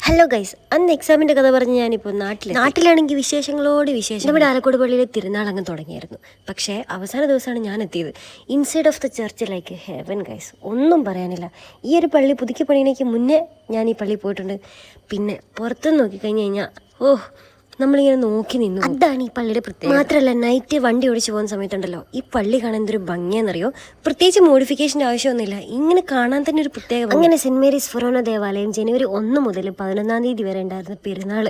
Hello guys, അന്ന് എക്സാമിൻ്റെ കഥ പറഞ്ഞ് ഞാനിപ്പോൾ നാട്ടിലാണെങ്കിൽ വിശേഷങ്ങളോട് വിശേഷം. നമ്മുടെ ആലക്കോട് പള്ളിയിലെ തിരുനാൾ അങ്ങ് തുടങ്ങിയായിരുന്നു. പക്ഷേ അവസാന ദിവസമാണ് ഞാൻ എത്തിയത്. Inside of the church like heaven guys, ഒന്നും പറയാനില്ല. ഈ ഒരു പള്ളി പുതുക്കി പണിയണേക്ക് മുന്നേ ഞാൻ ഈ പള്ളിയിൽ പോയിട്ടുണ്ട്. പിന്നെ പുറത്തുനിന്ന് നോക്കിക്കഴിഞ്ഞ് കഴിഞ്ഞാൽ നമ്മളിങ്ങനെ നോക്കി നിന്നു. അതാണ് ഈ പള്ളിയുടെ പ്രത്യേകത. മാത്രമല്ല നൈറ്റ് വണ്ടി ഓടിച്ചു പോകുന്ന സമയത്തുണ്ടല്ലോ, ഈ പള്ളി കാണാൻ എന്തൊരു ഭംഗിയാണെന്നറിയോ. പ്രത്യേകിച്ച് മോഡിഫിക്കേഷൻ്റെ ആവശ്യമൊന്നുമില്ല, ഇങ്ങനെ കാണാൻ തന്നെ ഒരു പ്രത്യേക. അങ്ങനെ സെൻറ് മേരീസ് ഫൊറോന ദേവാലയം ജനുവരി 1 മുതൽ 11 തീയതി വരെ ഉണ്ടായിരുന്ന പെരുന്നാൾ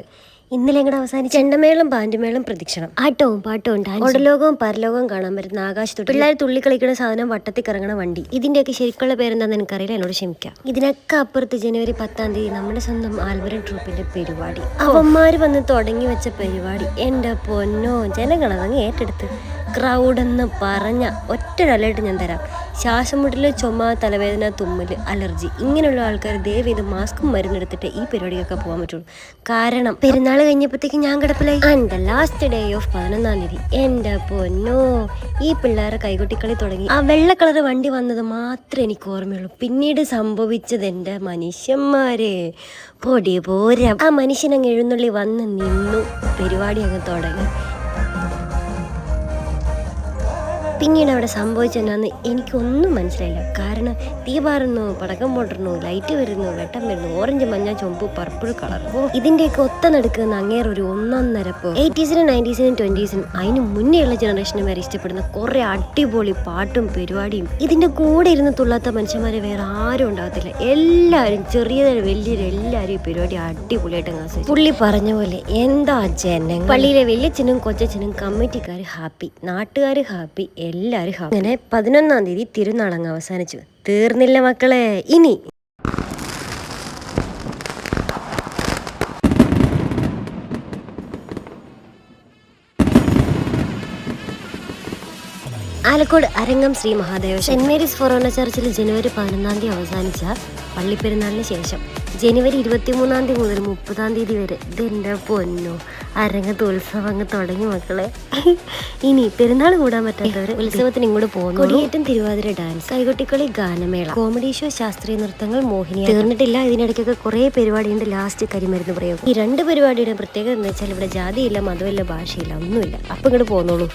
ഇന്നലെ എങ്ങടെ അവസാനിച്ച് ചെണ്ടമേളം പാൻറ്റുമേളം പ്രദക്ഷിണം ആട്ടവും പാട്ടവും ഒടലോകവും പരലോകവും കാണാൻ പറ്റുന്ന ആകാശത്തോട്ട് പിള്ളേർ തുള്ളി കളിക്കുന്ന സാധനം വട്ടത്തിൽ കറങ്ങണ വണ്ടി. ഇതിന്റെയൊക്കെ ശരിക്കുള്ള പേരെന്താന്ന് എനിക്കറിയില്ല, എന്നോട് ക്ഷമിക്കാം. ഇതിനൊക്കെ അപ്പുറത്ത് ജനുവരി 10 തീയതി നമ്മുടെ സ്വന്തം ആൽബരൻ ട്രൂപ്പിന്റെ പരിപാടി. അവന്മാര് വന്ന് തുടങ്ങി വെച്ച പരിപാടി എന്റെ പൊന്നോ, ജനങ്ങളതങ്ങ് ഏറ്റെടുത്ത്. ക്രൗഡെന്ന് പറഞ്ഞ ഒറ്റൊരലേട്ട് ഞാൻ തരാം. ശ്വാസം മുട്ടല്, ചുമ, തലവേദന, തുമ്മല്, അലർജി ഇങ്ങനെയുള്ള ആൾക്കാർ ദയവ് ചെയ്ത് മാസ്കും മരുന്നെടുത്തിട്ട് ഈ പരിപാടിയൊക്കെ പോകാൻ പറ്റുള്ളൂ. കാരണം പെരുന്നാൾ കഴിഞ്ഞപ്പോഴത്തേക്ക് ഞാൻ കിടപ്പിലായി. ആൻഡ് ലാസ്റ്റ് ഡേ ഓഫ് 11 തീയതി എന്റെ പൊന്നോ, ഈ പിള്ളേരെ കൈകൊട്ടിക്കളി തുടങ്ങി. ആ വെള്ള കളർ വണ്ടി വന്നത് മാത്രമേ എനിക്ക് ഓർമ്മയുള്ളൂ. പിന്നീട് സംഭവിച്ചത് എൻ്റെ മനുഷ്യന്മാരെ പൊടി പോരാ. ആ മനുഷ്യനങ്ങ് എഴുന്നള്ളി വന്ന് നിന്നു, പരിപാടി അങ്ങ് തുടങ്ങി. പിന്നീട് അവിടെ സംഭവിച്ചെന്നാന്ന് എനിക്കൊന്നും മനസ്സിലായില്ല. കാരണം തീ പാറുന്നു, പടക്കം പൊട്ടുന്നു, ലൈറ്റ് വരുന്നു, വെട്ടം വരുന്നു, ഓറഞ്ച്, മഞ്ഞ, ചുവപ്പ്, പർപ്പിൾ കളർ. ഇതിൻ്റെയൊക്കെ ഒത്ത നടുക്കുന്ന അങ്ങേറെ ഒരു 1.5 80s, 90s, 20s അതിന് മുന്നേയുള്ള ജനറേഷന് വരെ ഇഷ്ടപ്പെടുന്ന കുറെ അടിപൊളി പാട്ടും പരിപാടിയും. ഇതിന്റെ കൂടെ ഇരുന്ന് തുള്ളാത്ത മനുഷ്യന്മാരെ വേറെ ആരും ഉണ്ടാകത്തില്ല. എല്ലാവരും ചെറിയതൊരു വലിയൊരു എല്ലാവരും ഈ പരിപാടി അടിപൊളിയായിട്ട് ആസ്വദിച്ചു. പുള്ളി പറഞ്ഞ പോലെ എന്താ ജനങ്ങൾ. പള്ളിയിലെ വലിയച്ഛനും കൊച്ചച്ഛനും കമ്മിറ്റിക്കാർ ഹാപ്പി, നാട്ടുകാർ ഹാപ്പി, എല്ലാവരും ഹാപ്പി. അങ്ങനെ 11 തീയതി തിരുനാളങ്ങ് അവസാനിച്ചു. തീർന്നില്ല മക്കളെ. ഇനി ആലക്കോട് അരങ്ങം ശ്രീ മഹാദേവ സെന്റ് മേരീസ് ഫൊറോന ചർച്ചിൽ ജനുവരി 11 തീയതി അവസാനിച്ച പള്ളിപ്പെരുന്നാളിന് ശേഷം ജനുവരി 23 തീയതി മുതൽ 30 തീയതി വരെ ഇതെൻ്റെ പൊന്നോ അരങ്ങത്ത് ഉത്സവം അങ്ങ് തുടങ്ങി മക്കളെ. ഇനി പെരുന്നാൾ കൂടാൻ പറ്റാത്തവർ ഉത്സവത്തിന് ഇങ്ങോട്ട് പോകുന്നു. കൊടിയേറ്റം, തിരുവാതിര, ഡാൻസ്, കൈകൊട്ടിക്കളി, ഗാനമേള, കോമഡി ഷോ, ശാസ്ത്രീയ നൃത്തങ്ങൾ, മോഹിനി. തീർന്നിട്ടില്ല, ഇതിനിടയ്ക്കൊക്കെ കുറേ പരിപാടിയുണ്ട്. ലാസ്റ്റ് കരിമരുന്ന് പ്രയോഗം. ഈ 2 പരിപാടിയുടെ പ്രത്യേകത എന്ന് വെച്ചാൽ ഇവിടെ ജാതിയില്ല, മതമില്ല, ഭാഷയില്ല, ഒന്നുമില്ല. അപ്പം ഇങ്ങോട്ട് പോന്നോളൂ.